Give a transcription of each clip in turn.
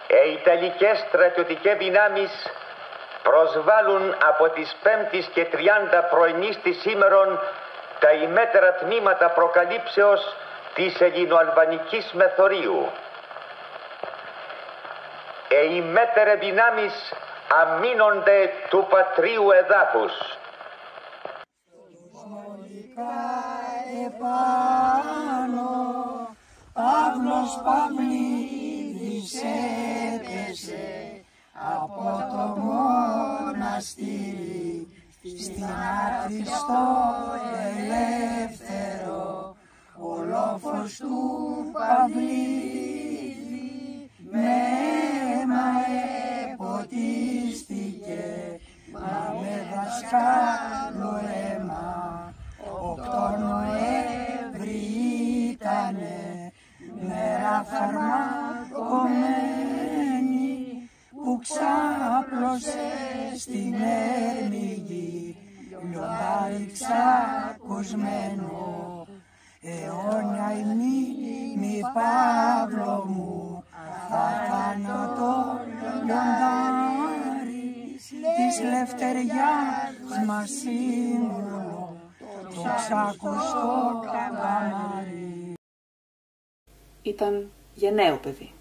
Οι Ιταλικές στρατιωτικές δυνάμεις προσβάλλουν από τις 5ης και 30 πρωινής της σήμερον τα ημέτερα τμήματα προκαλύψεως της ελληνοαλβανικής μεθορίου. Οι ημέτερε δυνάμεις αμήνονται του πατρίου εδάφους. Επάνω, Παύλος Παυλίδης έπεσε από το μοναστήρι στην άκρη στο ελεύθερο, ο λόφος του Παυλίδη με αίμα εποτίστηκε, μα με δασκάλο αίμα. 8 Νοέμβρη ήτανε, μέρα φαρμακομένη, που ξάπλωσε στην έρμηγη λιοντάρι ξακουσμένο. Αιώνια η μνήμη, Παύλο μου, θα κάνω το λιοντάρι της λευτεριάς μας σύμβολο, το ξακουστό καμάρι. Ήταν γενναίο παιδί.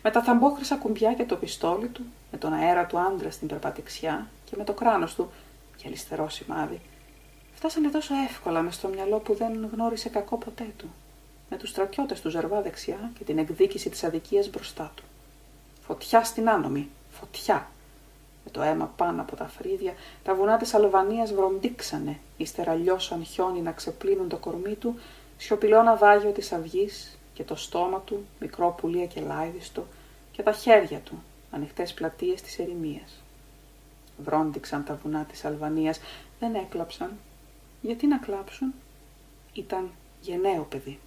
Με τα θαμπόχρυσα κουμπιά και το πιστόλι του, με τον αέρα του άντρα στην περπατεξιά και με το κράνος του, γυαλιστερό σημάδι, φτάσανε τόσο εύκολα μες στο μυαλό που δεν γνώρισε κακό ποτέ του, με τους στρατιώτες του Ζερβά δεξιά και την εκδίκηση της αδικίας μπροστά του. Φωτιά στην άνομη, φωτιά! Με το αίμα πάνω από τα φρύδια, τα βουνά της Αλβανίας βροντίξανε, ύστερα λιώσαν χιόνι να ξεπλύνουν το κορμί του, σιωπηλό ναυάγιο της αυγής, και το στόμα του, μικρό πουλί ακελάιδιστο, και τα χέρια του, ανοιχτές πλατείες της ερημίας. Βρόντιξαν τα βουνά της Αλβανίας, δεν έκλαψαν. Γιατί να κλάψουν? Ήταν γενναίο παιδί.